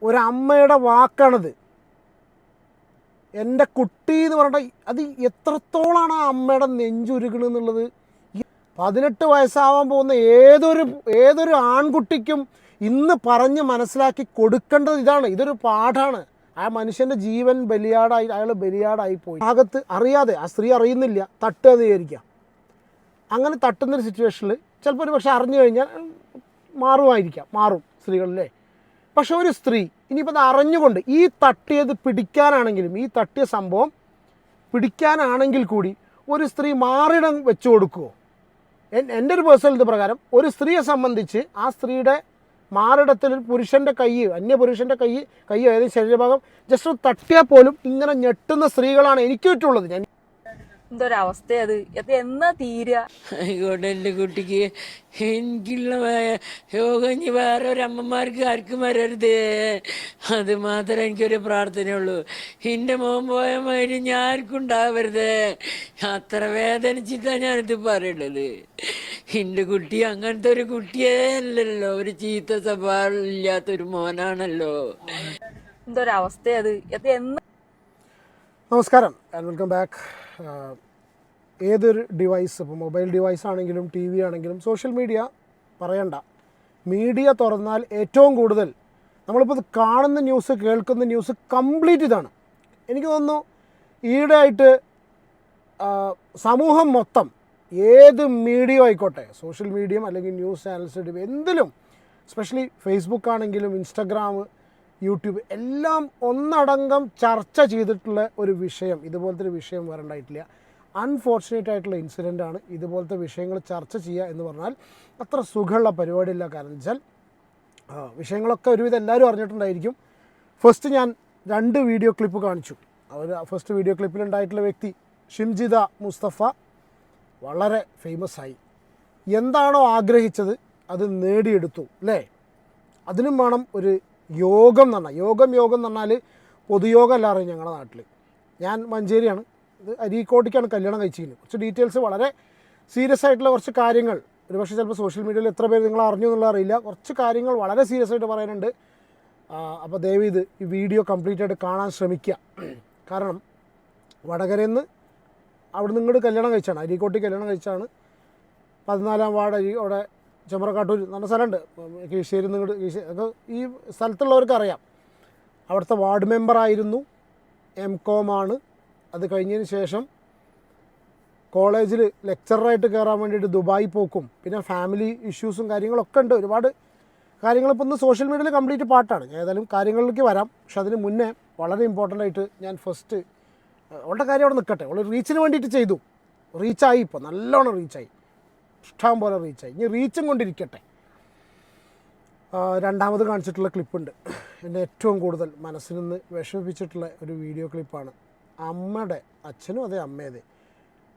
ഒരമ്മയുടെ വാക്കാണത്. എൻ്റെ കുട്ടി എന്ന് പറഞ്ഞാൽ അത് എത്രത്തോളമാണ് ആ അമ്മയുടെ നെഞ്ചുരുകണമെന്നുള്ളത് 18 വയസ്സാവാൻ പോകുന്ന ഏതൊരു ആൺകുട്ടിക്കും ഇന്ന് പറഞ്ഞ് മനസ്സിലാക്കി കൊടുക്കേണ്ടത് ഇതാണ്. ഇതൊരു പാഠമാണ്. ആ മനുഷ്യൻ്റെ ജീവൻ അയാൾ ബലിയാടായി പോയി. ഭാഗത്ത് അറിയാതെ, ആ സ്ത്രീ അറിയുന്നില്ല, തട്ടുകയെന്ന് വിചാരിക്കാം. അങ്ങനെ തട്ടുന്നൊരു സിറ്റുവേഷനിൽ ചിലപ്പോൾ ഒരു പക്ഷേ അറിഞ്ഞു കഴിഞ്ഞാൽ മാറും സ്ത്രീകളിലെ. പക്ഷെ ഒരു സ്ത്രീ ഇനിയിപ്പോൾ അത് അറിഞ്ഞുകൊണ്ട് ഈ തട്ടിയത് പിടിക്കാനാണെങ്കിലും, ഈ തട്ടിയ സംഭവം പിടിക്കാനാണെങ്കിൽ കൂടി ഒരു സ്ത്രീ മാറിടം വെച്ചു കൊടുക്കുമോ? എൻ്റെ ഒരു പേഴ്സണൽ ഇത് പ്രകാരം ഒരു സ്ത്രീയെ സംബന്ധിച്ച് ആ സ്ത്രീയുടെ മാറിടത്തിൽ ഒരു പുരുഷൻ്റെ അന്യപുരുഷൻ്റെ കൈ ഏതെങ്കിലും ശരീരഭാഗം ജസ്റ്റ് തട്ടിയാൽ പോലും ഇങ്ങനെ ഞെട്ടുന്ന സ്ത്രീകളാണ് എനിക്ക് ചുറ്റുമുള്ളത്. ഞാൻ എന്തൊരവസ്ഥ അത് എന്നാ തീരുക? ആയിക്കോട്ടെ, എൻ്റെ കുട്ടിക്ക് എനിക്കുള്ള യോഗം ഇനി വേറെ ഒരമ്മമാർക്ക് ആർക്കും വരരുതേ. അത് മാത്രമേ എനിക്കൊരു പ്രാർത്ഥനയുള്ളൂ. എൻ്റെ മോൻ പോയ മാതിരി ഞാൻ ആർക്കും ഉണ്ടാവരുതേ. അത്ര വേദനിച്ചിട്ടാണ് ഞാനിത് പറയണത്. എൻ്റെ കുട്ടി അങ്ങനത്തെ ഒരു കുട്ടിയേ അല്ലല്ലോ, ഒരു ചീത്ത സ്വഭാവം ഇല്ലാത്തൊരു മോനാണല്ലോ. എന്തൊരവസ്ഥ അത് എന്നാ. നമസ്കാരം ആൻഡ് വെൽക്കം ബാക്ക്. ഏതൊരു ഡിവൈസ്, ഇപ്പോൾ മൊബൈൽ ഡിവൈസ് ആണെങ്കിലും ടി വി ആണെങ്കിലും സോഷ്യൽ മീഡിയ പറയണ്ട. മീഡിയ തുറന്നാൽ ഏറ്റവും കൂടുതൽ നമ്മളിപ്പോൾ ഇത് കാണുന്ന ന്യൂസ്, കേൾക്കുന്ന ന്യൂസ് കംപ്ലീറ്റ് ഇതാണ്. എനിക്ക് തോന്നുന്നു ഈയിടെയായിട്ട് സമൂഹം മൊത്തം ഏത് മീഡിയ ആയിക്കോട്ടെ, സോഷ്യൽ മീഡിയ അല്ലെങ്കിൽ ന്യൂസ് ചാനൽസ്, എന്തിലും, എസ്പെഷ്യലി ഫേസ്ബുക്ക് ആണെങ്കിലും ഇൻസ്റ്റഗ്രാം, യൂട്യൂബ് എല്ലാം ഒന്നടങ്കം ചർച്ച ചെയ്തിട്ടുള്ള ഒരു വിഷയം, ഇതുപോലത്തെ ഒരു വിഷയം വേറെ ഉണ്ടായിട്ടില്ല. അൺഫോർച്ചുനേറ്റ് ആയിട്ടുള്ള ഇൻസിഡൻ്റാണ്. ഇതുപോലത്തെ വിഷയങ്ങൾ ചർച്ച ചെയ്യുക എന്ന് പറഞ്ഞാൽ അത്ര സുഖമുള്ള പരിപാടിയില്ല. കാരണം വെച്ചാൽ വിഷയങ്ങളൊക്കെ ഒരുവിധം എല്ലാവരും അറിഞ്ഞിട്ടുണ്ടായിരിക്കും. ഫസ്റ്റ് ഞാൻ 2 വീഡിയോ ക്ലിപ്പ് കാണിച്ചു. ഫസ്റ്റ് വീഡിയോ ക്ലിപ്പിലുണ്ടായിട്ടുള്ള വ്യക്തി ഷിംജിത മുസ്തഫ വളരെ ഫേമസ് ആയി. എന്താണോ ആഗ്രഹിച്ചത് അത് നേടിയെടുത്തു അല്ലേ? അതിനും വേണം ഒരു യോഗം എന്ന് പറഞ്ഞാൽ. യോഗം എന്ന് പറഞ്ഞാൽ പൊതുയോഗം അല്ല അറിയും ഞങ്ങളുടെ നാട്ടിൽ. ഞാൻ മഞ്ചേരിയാണ്, ഇത് അരീക്കോട്ടേക്കാണ് കല്യാണം കഴിച്ചിരിക്കുന്നത്. കുറച്ച് ഡീറ്റെയിൽസ്, വളരെ സീരിയസ് ആയിട്ടുള്ള കുറച്ച് കാര്യങ്ങൾ, ഒരുപക്ഷെ ചിലപ്പോൾ സോഷ്യൽ മീഡിയയിൽ എത്ര പേര് നിങ്ങൾ അറിഞ്ഞു എന്നുള്ള അറിയില്ല. കുറച്ച് കാര്യങ്ങൾ വളരെ സീരിയസ് ആയിട്ട് പറയാനുണ്ട്. അപ്പോൾ ദയവ് ഇത് ഈ വീഡിയോ കംപ്ലീറ്റ് ആയിട്ട് കാണാൻ ശ്രമിക്കുക. കാരണം വടകരയിൽ നിന്ന് അവിടെ നിങ്ങോട്ട് കല്യാണം കഴിച്ചാണ്, അരീക്കോട്ടേക്ക് കല്യാണം കഴിച്ചാണ്. 14-ാം വാർഡ് അവിടെ ചെമ്പ്രക്കാട്ടൂർ എന്ന് പറഞ്ഞ സ്ഥലമുണ്ട്, കീശ്ശേരി നിങ്ങോട്ട് ഒക്കെ ഈ സ്ഥലത്തുള്ളവർക്ക് അറിയാം. അവിടുത്തെ വാർഡ് മെമ്പറായിരുന്നു, MCOM ആണ്. അത് കഴിഞ്ഞതിന് ശേഷം കോളേജിൽ ലെക്ചറായിട്ട് കയറാൻ വേണ്ടിയിട്ട് ദുബായി പോക്കും, പിന്നെ ഫാമിലി ഇഷ്യൂസും കാര്യങ്ങളൊക്കെ ഉണ്ട്. ഒരുപാട് കാര്യങ്ങളിപ്പോൾ ഇന്ന് സോഷ്യൽ മീഡിയയിൽ കംപ്ലീറ്റ് പാട്ടാണ്. ഏതായാലും കാര്യങ്ങളിലേക്ക് വരാം. പക്ഷെ അതിന് മുന്നേ വളരെ ഇമ്പോർട്ടൻ്റ് ആയിട്ട് ഞാൻ ഫസ്റ്റ് അവളുടെ കാര്യം അവിടെ നിൽക്കട്ടെ. അവൾ റീച്ചിന് വേണ്ടിയിട്ട് ചെയ്തു, റീച്ചായി, ഇപ്പോൾ നല്ലോണം റീച്ചായി, ഇഷ്ടം പോലെ റീച്ചായി. ഇനി റീച്ചും കൊണ്ടിരിക്കട്ടെ. രണ്ടാമത് കാണിച്ചിട്ടുള്ള ക്ലിപ്പുണ്ട്, എന്നെ ഏറ്റവും കൂടുതൽ മനസ്സിൽ നിന്ന് വിഷമിപ്പിച്ചിട്ടുള്ള ഒരു വീഡിയോ ക്ലിപ്പാണ്. അമ്മയുടെ അച്ഛനും അതെ, അമ്മയതെ.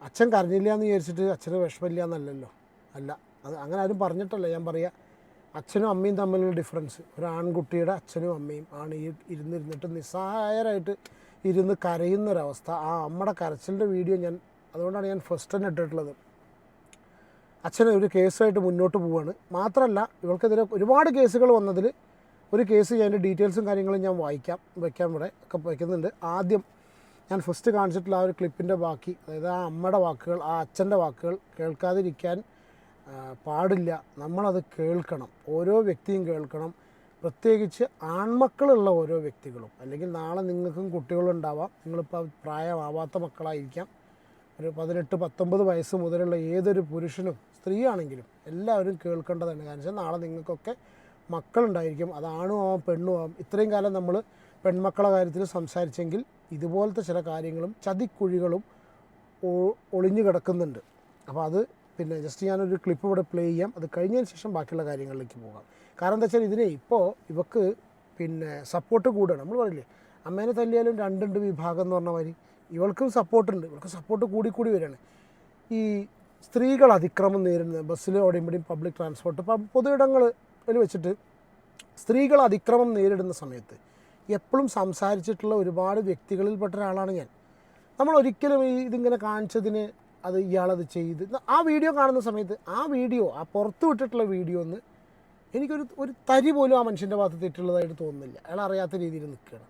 അച്ഛൻ കരഞ്ഞില്ല എന്ന് വിചാരിച്ചിട്ട് അച്ഛന് വിഷമില്ല എന്നല്ലല്ലോ, അല്ല, അത് അങ്ങനെ ആരും പറഞ്ഞിട്ടല്ല. ഞാൻ പറയുക, അച്ഛനും അമ്മയും തമ്മിലുള്ള ഡിഫറൻസ്, ഒരു ആൺകുട്ടിയുടെ അച്ഛനും അമ്മയും ആണ് ഈ ഇരുന്നിട്ട് നിസ്സഹായരായിട്ട് ഇരുന്ന് കരയുന്നൊരവസ്ഥ. ആ അമ്മയുടെ കരച്ചിലിൻ്റെ വീഡിയോ അതുകൊണ്ടാണ് ഞാൻ ഫസ്റ്റ് തന്നെ ഇട്ടിട്ടുള്ളത്. അച്ഛന് ഒരു കേസുമായിട്ട് മുന്നോട്ട് പോവുകയാണ്. മാത്രമല്ല, ഇവൾക്കെതിരെ ഒരുപാട് കേസുകൾ വന്നതിൽ ഒരു കേസ്, ഞാൻ അതിൻ്റെ ഡീറ്റെയിൽസും കാര്യങ്ങളും ഞാൻ വയ്ക്കാൻ ഇവിടെ ഒക്കെ വയ്ക്കുന്നുണ്ട്. ആദ്യം ഞാൻ ഫസ്റ്റ് കാണിച്ചിട്ടുള്ള ആ ഒരു ക്ലിപ്പിൻ്റെ ബാക്കി, അതായത് ആ അമ്മയുടെ വാക്കുകൾ, ആ അച്ഛൻ്റെ വാക്കുകൾ കേൾക്കാതിരിക്കാൻ പാടില്ല. നമ്മളത് കേൾക്കണം, ഓരോ വ്യക്തിയും കേൾക്കണം. പ്രത്യേകിച്ച് ആൺമക്കളുള്ള ഓരോ വ്യക്തികളും, അല്ലെങ്കിൽ നാളെ നിങ്ങൾക്കും കുട്ടികളുണ്ടാവാം. നിങ്ങളിപ്പോൾ പ്രായമാവാത്ത മക്കളായിരിക്കാം. ഒരു 18-19 വയസ്സ് മുതലുള്ള ഏതൊരു പുരുഷനും സ്ത്രീയാണെങ്കിലും എല്ലാവരും കേൾക്കേണ്ടതാണ്. കാരണം വെച്ചാൽ നാളെ നിങ്ങൾക്കൊക്കെ മക്കളുണ്ടായിരിക്കും. അത് ആണും ആവാം പെണ്ണും ആവാം. ഇത്രയും കാലം നമ്മൾ പെൺമക്കളുടെ കാര്യത്തിൽ സംസാരിച്ചെങ്കിൽ ഇതുപോലത്തെ ചില കാര്യങ്ങളും ചതിക്കുഴികളും ഒളിഞ്ഞു കിടക്കുന്നുണ്ട്. അപ്പോൾ അത് പിന്നെ ജസ്റ്റ് ഞാനൊരു ക്ലിപ്പ് ഇവിടെ പ്ലേ ചെയ്യാം. അത് കഴിഞ്ഞതിന് ശേഷം ബാക്കിയുള്ള കാര്യങ്ങളിലേക്ക് പോകാം. കാരണം എന്താ വെച്ചാൽ ഇപ്പോൾ ഇവക്ക് പിന്നെ സപ്പോർട്ട് കൂടുകയാണ്. നമ്മൾ പറയില്ലേ, അമ്മേനെ തല്ലിയാലും 2 വിഭാഗം എന്ന് പറഞ്ഞ മാതിരി ഇവൾക്കും സപ്പോർട്ടുണ്ട്. ഇവൾക്ക് സപ്പോർട്ട് കൂടി വരികയാണ്. ഈ സ്ത്രീകൾ അതിക്രമം നേരിടുന്ന ബസ്സിൽ ഓടിയുമ്പോഴും പബ്ലിക് ട്രാൻസ്പോർട്ട്, പൊതുയിടങ്ങളിൽ വെച്ചിട്ട് സ്ത്രീകൾ അതിക്രമം നേരിടുന്ന സമയത്ത് എപ്പോഴും സംസാരിച്ചിട്ടുള്ള ഒരുപാട് വ്യക്തികളിൽപ്പെട്ട ഒരാളാണ് ഞാൻ. നമ്മൾ ഒരിക്കലും ഇതിങ്ങനെ കാണിച്ചതിന് അത് ഇയാളത് ചെയ്ത് ആ വീഡിയോ കാണുന്ന സമയത്ത് ആ പുറത്ത് വിട്ടിട്ടുള്ള വീഡിയോ ഒന്ന് ഒരു തരി പോലും ആ മനുഷ്യൻ്റെ ഭാഗത്ത് തെറ്റുള്ളതായിട്ട് തോന്നുന്നില്ല. അയാൾ അറിയാത്ത രീതിയിൽ നിൽക്കുകയാണ്.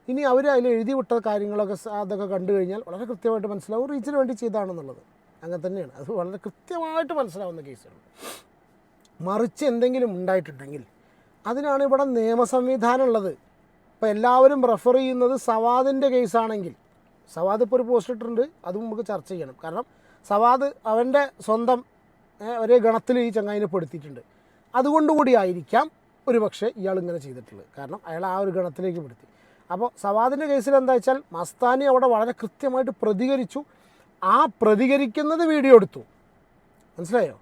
ഇനി അവർ അതിൽ എഴുതി വിട്ട കാര്യങ്ങളൊക്കെ അതൊക്കെ കണ്ടു കഴിഞ്ഞാൽ വളരെ കൃത്യമായിട്ട് മനസ്സിലാവും റീച്ചിന് വേണ്ടി ചെയ്താണെന്നുള്ളത്. അങ്ങനെ തന്നെയാണ്, അത് വളരെ കൃത്യമായിട്ട് മനസ്സിലാവുന്ന കേസുകൾ. മറിച്ച് എന്തെങ്കിലും ഉണ്ടായിട്ടുണ്ടെങ്കിൽ അതിനാണ് ഇവിടെ നിയമ സംവിധാനം ഉള്ളത്. ഇപ്പോൾ എല്ലാവരും റെഫർ ചെയ്യുന്നത് സവാദിൻ്റെ കേസാണെങ്കിൽ, സവാദ് ഇപ്പോൾ ഒരു പോസ്റ്റ് ഇട്ടിട്ടുണ്ട്, അതും നമുക്ക് ചർച്ച ചെയ്യണം. കാരണം സവാദ് അവൻ്റെ സ്വന്തം ഒരേ ഗണത്തിൽ ഈ ചങ്ങായിനെ പെടുത്തിയിട്ടുണ്ട്. അതുകൊണ്ടുകൂടി ആയിരിക്കാം ഒരു പക്ഷേ ഇയാൾ ഇങ്ങനെ ചെയ്തിട്ടുള്ളത്. കാരണം അയാൾ ആ ഒരു ഗണത്തിലേക്ക് പെടുത്തി. അപ്പോൾ സവാദിൻ്റെ കേസിൽ എന്താ വെച്ചാൽ മസ്താനി അവിടെ വളരെ കൃത്യമായിട്ട് പ്രതികരിച്ചു. ആ പ്രതികരിക്കുന്നത് വീഡിയോ എടുത്തു, മനസ്സിലായോ?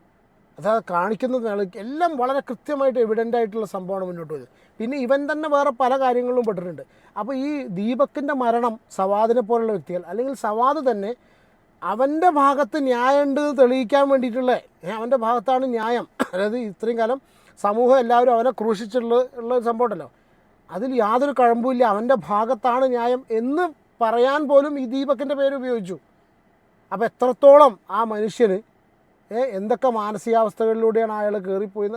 അതായത് കാണിക്കുന്നത് എല്ലാം വളരെ കൃത്യമായിട്ട് എവിഡൻ്റ് ആയിട്ടുള്ള സംഭവമാണ് മുന്നോട്ട് പോയത്. പിന്നെ ഇവൻ തന്നെ വേറെ പല കാര്യങ്ങളിലും പെട്ടിട്ടുണ്ട്. അപ്പോൾ ഈ ദീപക്കിൻ്റെ മരണം സവാദിനെ പോലുള്ള വ്യക്തികൾ, അല്ലെങ്കിൽ സവാദ് തന്നെ അവൻ്റെ ഭാഗത്ത് ന്യായമുണ്ട് എന്ന് തെളിയിക്കാൻ വേണ്ടിയിട്ടുള്ള അവൻ്റെ ഭാഗത്താണ് ന്യായം. അതായത് ഇത്രയും കാലം സമൂഹം എല്ലാവരും അവനെ ക്രൂശിച്ചുള്ള ഒരു സംഭവം ഉണ്ടല്ലോ, അതിൽ യാതൊരു കഴമ്പുമില്ല, അവൻ്റെ ഭാഗത്താണ് ന്യായം എന്ന് പറയാൻ പോലും ഈ ദീപക്കിൻ്റെ പേര് ഉപയോഗിച്ചു. അപ്പോൾ എത്രത്തോളം ആ മനുഷ്യന് എന്തൊക്കെ മാനസികാവസ്ഥകളിലൂടെയാണ് അയാൾ കയറിപ്പോയി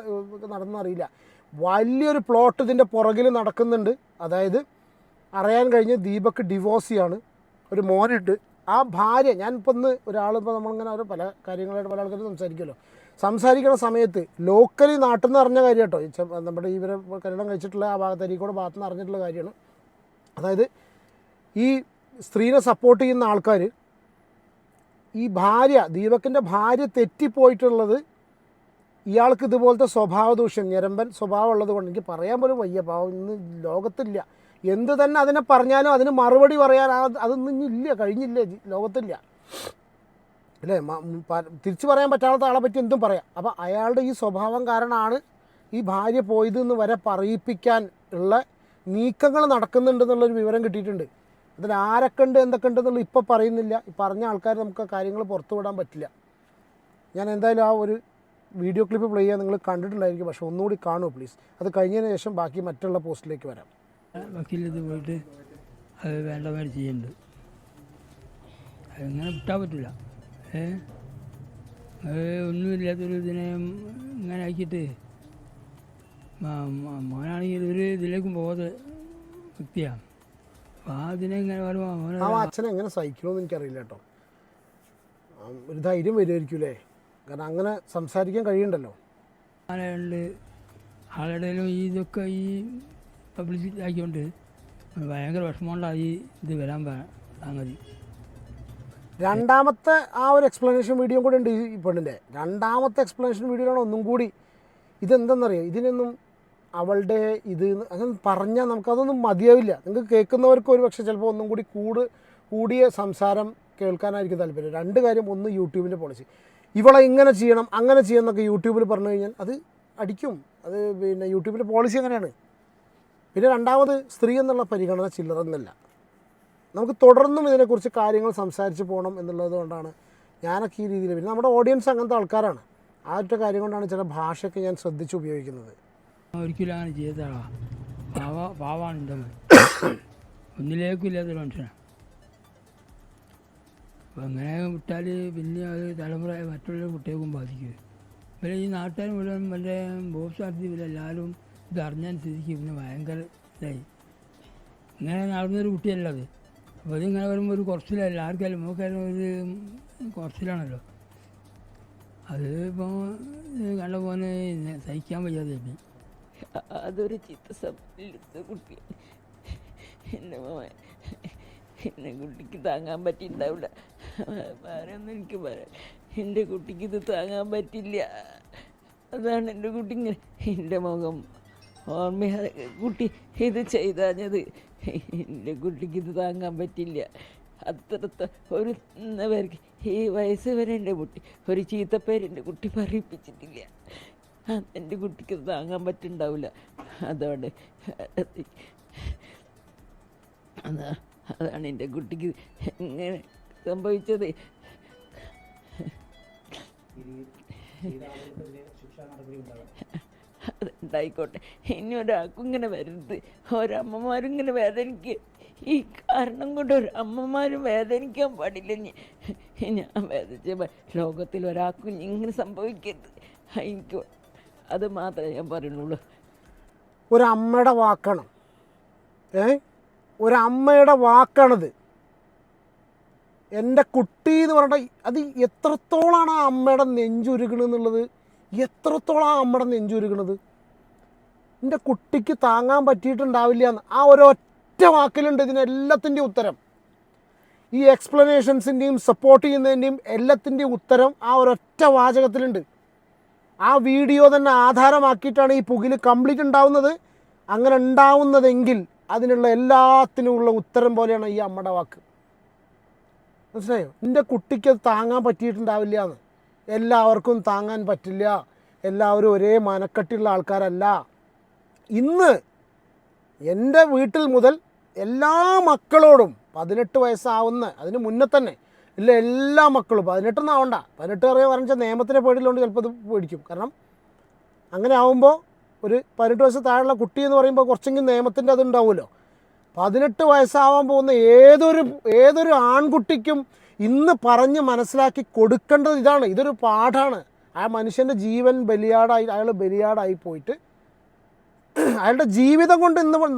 നടന്നറിയില്ല. വലിയൊരു പ്ലോട്ട് ഇതിൻ്റെ പുറകിൽ നടക്കുന്നുണ്ട്. അതായത് അറിയാൻ കഴിഞ്ഞ് ദീപക്ക് ഡിവോഴ്സിയാണ്, ഒരു മോനുണ്ട്. ആ ഭാര്യ, ഞാനിപ്പോൾ ഇന്ന് ഒരാളിപ്പോൾ നമ്മളിങ്ങനെ ഒരു പല കാര്യങ്ങളായിട്ട് പല ആൾക്കാരും സംസാരിക്കുന്ന സമയത്ത് ലോക്കലി നാട്ടിൽ നിന്ന് അറിഞ്ഞ കാര്യം കേട്ടോ, നമ്മുടെ ഇവരെ കല്യാണം കഴിച്ചിട്ടുള്ള ആ ഭാഗത്ത് അരീക്കോട് ഭാഗത്ത് നിന്ന് അറിഞ്ഞിട്ടുള്ള കാര്യമാണ്. അതായത് ഈ സ്ത്രീനെ സപ്പോർട്ട് ചെയ്യുന്ന ആൾക്കാർ ഈ ഭാര്യ, ദീപക്കിൻ്റെ ഭാര്യ തെറ്റിപ്പോയിട്ടുള്ളത് ഇയാൾക്ക് ഇതുപോലത്തെ സ്വഭാവ ദൂഷ്യം, ഞരമ്പൻ സ്വഭാവം ഉള്ളത് കൊണ്ട്, എനിക്ക് പറയാൻ പോലും വയ്യ, പാവം ഇന്ന് ലോകത്തില്ല. എന്ത് തന്നെ അതിനെ പറഞ്ഞാലും അതിന് മറുപടി പറയാൻ അതൊന്നും ഇല്ല, കഴിഞ്ഞില്ല, ലോകത്തില്ല അല്ലേ? തിരിച്ചു പറയാൻ പറ്റാത്ത ആളെ പറ്റി എന്തും പറയാം. അപ്പോൾ അയാളുടെ ഈ സ്വഭാവം കാരണമാണ് ഈ ഭാര്യ പോയതെന്ന് വരെ പറയിപ്പിക്കാൻ ഉള്ള നീക്കങ്ങൾ നടക്കുന്നുണ്ടെന്നുള്ളൊരു വിവരം കിട്ടിയിട്ടുണ്ട്. അതിൽ ആരൊക്കെ ഉണ്ട് എന്തൊക്കെ ഉണ്ടെന്നുള്ള ഇപ്പോൾ പറയുന്നില്ല. ഈ പറഞ്ഞ ആൾക്കാർ നമുക്ക് കാര്യങ്ങൾ പുറത്തു വിടാൻ പറ്റില്ല. ഞാൻ എന്തായാലും ആ ഒരു വീഡിയോ ക്ലിപ്പ് പ്ലേ ചെയ്യാൻ നിങ്ങൾ കണ്ടിട്ടുണ്ടായിരിക്കും, പക്ഷേ ഒന്നുകൂടി കാണുമോ പ്ലീസ്. അത് കഴിഞ്ഞതിന് ശേഷം ബാക്കി മറ്റുള്ള പോസ്റ്റിലേക്ക് വരാം. വക്കീലത് പോയിട്ട് അത് വേണ്ട മാതിരി ചെയ്യുന്നുണ്ട്. അതിങ്ങനെ വിട്ടാൽ പറ്റില്ല. അത് ഒന്നുമില്ലാത്തൊരു ഇതിനെ ഇങ്ങനെ ആക്കിയിട്ട് മോനാണെങ്കിൽ ഒരു ഇതിലേക്കും പോകാത്ത വ്യക്തിയാണ്. അപ്പോൾ ആ ഇതിനെ ഇങ്ങനെ പറയുമ്പോൾ ആ അച്ഛനെ എങ്ങനെ സഹിക്കണമെന്ന് എനിക്കറിയില്ല കേട്ടോ. ഒരു ധൈര്യം വരുമായിരിക്കും അല്ലേ? കാരണം അങ്ങനെ സംസാരിക്കാൻ കഴിയണ്ടല്ലോ. ആളുണ്ട്, ആളുടെയിലും ഈ ഇതൊക്കെ ഈ പബ്ലിസിറ്റി ആക്കിക്കൊണ്ട് ഭയങ്കര വിഷമമുണ്ടായി ഈ ഇത് വരാൻ സംഗതി. രണ്ടാമത്തെ ആ ഒരു എക്സ്പ്ലനേഷൻ വീഡിയോ കൂടെ ഉണ്ട് ഈ പെണ്ണിൻ്റെ. രണ്ടാമത്തെ എക്സ്പ്ലനേഷൻ വീഡിയോയിലാണ് ഒന്നും കൂടി ഇതെന്തെന്നറിയാം, ഇതിനൊന്നും അവളുടെ ഇത് അങ്ങനെ പറഞ്ഞാൽ നമുക്കതൊന്നും മതിയാവില്ല. നിങ്ങൾക്ക് കേൾക്കുന്നവർക്ക് ഒരു പക്ഷേ ചിലപ്പോൾ ഒന്നും കൂടി കൂടിയ സംസാരം കേൾക്കാനായിരിക്കും താല്പര്യം. രണ്ട് കാര്യം, ഒന്ന് യൂട്യൂബിൻ്റെ പോളിസി, ഇവളെ ഇങ്ങനെ ചെയ്യണം അങ്ങനെ ചെയ്യണം എന്നൊക്കെ യൂട്യൂബിൽ പറഞ്ഞു കഴിഞ്ഞാൽ അത് അടിക്കും. അത് പിന്നെ യൂട്യൂബിൻ്റെ പോളിസി അങ്ങനെയാണ്. പിന്നെ രണ്ടാമത്, സ്ത്രീ എന്നുള്ള പരിഗണന ചില്ലറന്നല്ല. നമുക്ക് തുടർന്നും ഇതിനെക്കുറിച്ച് കാര്യങ്ങൾ സംസാരിച്ച് പോകണം എന്നുള്ളത് കൊണ്ടാണ് ഞാനൊക്കെ ഈ രീതിയിൽ. പിന്നെ നമ്മുടെ ഓഡിയൻസ് അങ്ങനത്തെ ആൾക്കാരാണ്. ആ ഒറ്റ കാര്യം കൊണ്ടാണ് ചില ഭാഷയൊക്കെ ഞാൻ ശ്രദ്ധിച്ച് ഉപയോഗിക്കുന്നത്. ഒരിക്കലും അങ്ങനെ ചെയ്താളാ പാവാണ് എൻ്റെ മകൻ, ഒന്നിലേക്കും ഇല്ലാത്തൊരു മനുഷ്യനാണ്. അപ്പം അങ്ങനെ വിട്ടാൽ പിന്നെ അത് തലമുറ മറ്റുള്ള കുട്ടികൾക്കും ബാധിക്കും. പിന്നെ ഈ നാട്ടുകാർ മുഴുവൻ വല്ല ബോക്സ് നടത്തി ഇവരെല്ലാവരും ഇത് അറിഞ്ഞാൽ സ്ഥിതിക്ക് പിന്നെ ഭയങ്കര ഇതായി. ഇങ്ങനെ നടന്നൊരു കുട്ടിയല്ല അത്. അപ്പോൾ ഇതിങ്ങനെ വരുമ്പോൾ ഒരു കുറച്ചിലല്ല, ആർക്കായാലും നമുക്കായാലും ഒരു കുറച്ചിലാണല്ലോ. അത് ഇപ്പോൾ കണ്ട പോലെ സഹിക്കാൻ വയ്യാതെ. അതൊരു ചീത്ത സമയത്ത് കുട്ടി എൻ്റെ എന്നെ കുട്ടിക്ക് താങ്ങാൻ പറ്റിയിട്ടുണ്ടാവില്ല. വേറെയൊന്നും എനിക്ക് പറയാം, എൻ്റെ കുട്ടിക്ക് ഇത് താങ്ങാൻ പറ്റില്ല. അതാണ് എൻ്റെ കുട്ടി ഇങ്ങനെ എൻ്റെ മുഖം ഓർമ്മ കുട്ടി ഇത് ചെയ്താഞ്ഞത്. എൻ്റെ കുട്ടിക്ക് ഇത് താങ്ങാൻ പറ്റില്ല. അത്രത്തെ ഒരു പേർക്ക് ഈ വയസ്സ് വരെ എൻ്റെ കുട്ടി ഒരു ചീത്തപ്പേര് എൻ്റെ കുട്ടി പറയിപ്പിച്ചിട്ടില്ല. എൻ്റെ കുട്ടിക്ക് താങ്ങാൻ പറ്റുന്നുണ്ടാവില്ല. അതുകൊണ്ട് അതാണ് എൻ്റെ കുട്ടിക്ക് ഇങ്ങനെ സംഭവിച്ചത്. അതുണ്ടായിക്കോട്ടെ, ഇനി ഒരാൾക്കും ഇങ്ങനെ വരരുത്. ഒരമ്മമാരും ഇങ്ങനെ വേദനിക്കുക. ഈ കാരണം കൊണ്ട് ഒരു അമ്മമാരും വേദനിക്കാൻ പാടില്ല. ഞാൻ വേദനിച്ച ലോകത്തിൽ ഒരാൾക്കും ഇങ്ങനെ സംഭവിക്കരുത്. എനിക്ക് അത് മാത്രമേ ഞാൻ പറയുന്നുള്ളൂ. ഒരമ്മയുടെ വാക്കാണ്, ഒരമ്മയുടെ വാക്കാണത്. എൻ്റെ കുട്ടി എന്ന് പറഞ്ഞാൽ അത് എത്രത്തോളമാണ് ആ അമ്മയുടെ നെഞ്ചുരുകണെന്നുള്ളത്, എത്രത്തോളം ആ അമ്മയുടെ നെഞ്ചുരുകണത്. എൻ്റെ കുട്ടിക്ക് താങ്ങാൻ പറ്റിയിട്ടുണ്ടാവില്ല എന്ന് ആ ഒരൊറ്റ വാക്കിലുണ്ട് ഇതിനെല്ലാത്തിൻ്റെയും ഉത്തരം. ഈ എക്സ്പ്ലനേഷൻസിൻ്റെയും സപ്പോർട്ട് ചെയ്യുന്നതിൻ്റെയും എല്ലാത്തിൻ്റെയും ഉത്തരം ആ ഒരൊറ്റ വാചകത്തിലുണ്ട്. ആ വീഡിയോ തന്നെ ആധാരമാക്കിയിട്ടാണ് ഈ പുകിൽ കംപ്ലീറ്റ് ഉണ്ടാവുന്നത്. അങ്ങനെ ഉണ്ടാവുന്നതെങ്കിൽ അതിനുള്ള എല്ലാത്തിനുമുള്ള ഉത്തരം പോലെയാണ് ഈ അമ്മയുടെ വാക്ക്. മനസ്സിലായോ? എൻ്റെ കുട്ടിക്ക് അത് താങ്ങാൻ പറ്റിയിട്ടുണ്ടാവില്ല എന്ന്. എല്ലാവർക്കും താങ്ങാൻ പറ്റില്ല, എല്ലാവരും ഒരേ മനക്കെട്ടുള്ള ആൾക്കാരല്ല. ഇന്ന് എൻ്റെ വീട്ടിൽ മുതൽ എല്ലാ മക്കളോടും 18 വയസ്സാവുന്ന അതിന് മുന്നേ തന്നെ ഇല്ല എല്ലാ മക്കളും 18 ആവണ്ട, 18 പറഞ്ഞാൽ നിയമത്തിനെ പേടിയിലുണ്ട്, ചിലപ്പോൾ ഇത് പേടിക്കും. കാരണം അങ്ങനെ ആവുമ്പോൾ ഒരു 18 വയസ്സ് താഴെയുള്ള കുട്ടി എന്ന് പറയുമ്പോൾ കുറച്ചെങ്കിലും നിയമത്തിൻ്റെ അത് ഉണ്ടാവുമല്ലോ. 18 വയസ്സാവാൻ പോകുന്ന ഏതൊരു ആൺകുട്ടിക്കും ഇന്ന് പറഞ്ഞ് മനസ്സിലാക്കി കൊടുക്കേണ്ടത് ഇതാണ്. ഇതൊരു പാഠമാണ്. ആ മനുഷ്യൻ്റെ ജീവൻ അയാൾ ബലിയാടായി പോയിട്ട് അയാളുടെ ജീവിതം കൊണ്ട് ഇന്ന് നമ്മുടെ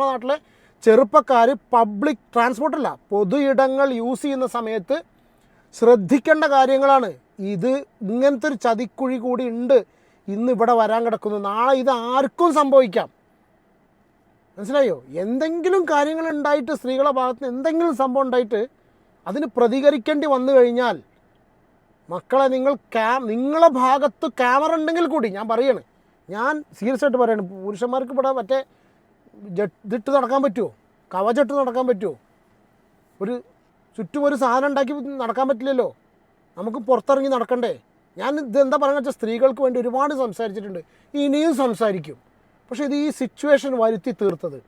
നാട്ടിലെ ചെറുപ്പക്കാർ പബ്ലിക് ട്രാൻസ്പോർട്ടല്ല, പൊതു ഇടങ്ങൾ യൂസ് ചെയ്യുന്ന സമയത്ത് ശ്രദ്ധിക്കേണ്ട കാര്യങ്ങളാണ്. ഇത് ഇങ്ങനത്തെ ഒരു ചതിക്കുഴി കൂടി ഉണ്ട് ഇന്ന് ഇവിടെ വരാൻ കിടക്കുന്നു. നാളെ ഇത് ആർക്കും സംഭവിക്കാം. മനസ്സിലായോ? എന്തെങ്കിലും കാര്യങ്ങൾ ഉണ്ടായിട്ട്, സ്ത്രീകളുടെ ഭാഗത്ത് നിന്ന് എന്തെങ്കിലും സംഭവം ഉണ്ടായിട്ട് അതിന് പ്രതികരിക്കേണ്ടി വന്നു കഴിഞ്ഞാൽ മക്കളെ നിങ്ങളെ ഭാഗത്ത് ക്യാമറ ഉണ്ടെങ്കിൽ കൂടി ഞാൻ പറയാണ്, ഞാൻ സീരിയസ് ആയിട്ട് പറയാണ്, പുരുഷന്മാർക്ക് ഇവിടെ മറ്റേ ഇതിട്ട് നടക്കാൻ പറ്റുമോ? കവചിട്ട് നടക്കാൻ പറ്റുമോ? ചുറ്റും ഒരു സാധനം ഉണ്ടാക്കി നടക്കാൻ പറ്റില്ലല്ലോ. നമുക്ക് പുറത്തിറങ്ങി നടക്കണ്ടേ? ഞാൻ ഇതെന്താ പറയുക വെച്ചാൽ സ്ത്രീകൾക്ക് വേണ്ടി ഒരുപാട് സംസാരിച്ചിട്ടുണ്ട്, ഇനിയും സംസാരിക്കും. പക്ഷേ ഇത് ഈ സിറ്റുവേഷൻ വരുത്തി തീർത്തത്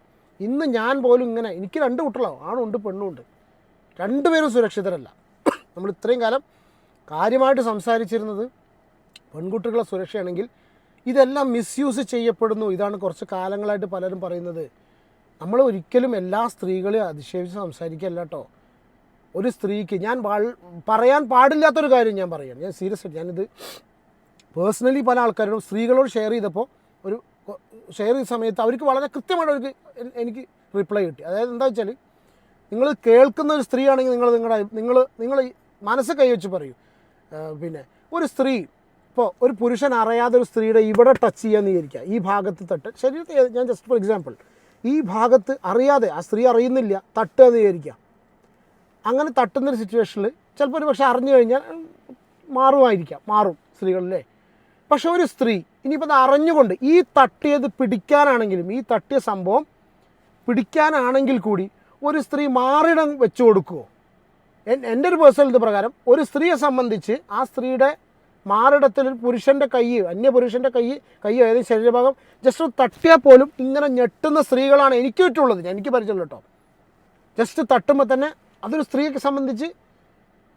ഇന്ന് ഞാൻ പോലും ഇങ്ങനെ, എനിക്ക് 2 കുട്ടികളോ, ആണുണ്ട് പെണ്ണുണ്ട്, 2 പേരും സുരക്ഷിതരല്ല. നമ്മൾ ഇത്രയും കാലം കാര്യമായിട്ട് സംസാരിച്ചിരുന്നത് പെൺകുട്ടികളുടെ സുരക്ഷയാണെങ്കിൽ ഇതെല്ലാം മിസ്യൂസ് ചെയ്യപ്പെടുന്നു. ഇതാണ് കുറച്ച് കാലങ്ങളായിട്ട് പലരും പറയുന്നത്. നമ്മൾ ഒരിക്കലും എല്ലാ സ്ത്രീകളെയും അധിക്ഷേപിച്ച് സംസാരിക്കുകയല്ല കേട്ടോ. ഒരു സ്ത്രീക്ക് ഞാൻ പറയാൻ പാടില്ലാത്തൊരു കാര്യം ഞാൻ പറയാം, ഞാൻ സീരിയസ് ആയിട്ട് ഞാനിത് പേഴ്സണലി പല ആൾക്കാരോടും സ്ത്രീകളോട് ഷെയർ ചെയ്തപ്പോൾ ഷെയർ ചെയ്ത സമയത്ത് അവർക്ക് വളരെ കൃത്യമായിട്ട് എനിക്ക് റിപ്ലൈ കിട്ടി. അതായത് എന്താ വെച്ചാൽ, നിങ്ങൾ കേൾക്കുന്ന ഒരു സ്ത്രീ ആണെങ്കിൽ നിങ്ങൾ മനസ്സ് കൈവച്ച് പറയൂ. പിന്നെ ഒരു സ്ത്രീ ഇപ്പോൾ ഒരു പുരുഷൻ അറിയാതെ ഒരു സ്ത്രീയുടെ ഇവിടെ ടച്ച് ചെയ്യാന്ന് വിചാരിക്കുക, ഈ ഭാഗത്ത് ശരീരത്തെ ഞാൻ ജസ്റ്റ് ഫോർ എക്സാമ്പിൾ ഈ ഭാഗത്ത് അറിയാതെ ആ സ്ത്രീ അറിയുന്നില്ല തട്ടുക എന്ന് വിചാരിക്കുക. അങ്ങനെ തട്ടുന്നൊരു സിറ്റുവേഷനിൽ ചിലപ്പോൾ ഒരു പക്ഷേ അറിഞ്ഞു കഴിഞ്ഞാൽ മാറും സ്ത്രീകളിലെ. പക്ഷെ ഒരു സ്ത്രീ ഇനിയിപ്പോൾ അത് അറിഞ്ഞുകൊണ്ട് ഈ തട്ടിയത് പിടിക്കാനാണെങ്കിലും, ഈ തട്ടിയ സംഭവം പിടിക്കാനാണെങ്കിൽ കൂടി ഒരു സ്ത്രീ മാറിടം വെച്ച് കൊടുക്കുമോ? എൻ്റെ ഒരു പേഴ്സണൽ ഇത് പ്രകാരം ഒരു സ്ത്രീയെ സംബന്ധിച്ച് ആ സ്ത്രീയുടെ മാറിടത്തിൽ ഒരു പുരുഷൻ്റെ അന്യപുരുഷൻ്റെ കൈ ഏതെങ്കിലും ശരീരഭാഗം ജസ്റ്റ് തട്ടിയാൽ പോലും ഇങ്ങനെ ഞെട്ടുന്ന സ്ത്രീകളാണ് എനിക്ക് ചുറ്റുമുള്ളത്. എനിക്ക് പരിചയമുള്ള കേട്ടോ. ജസ്റ്റ് തട്ടുമ്പോൾ തന്നെ അതൊരു സ്ത്രീയെ സംബന്ധിച്ച്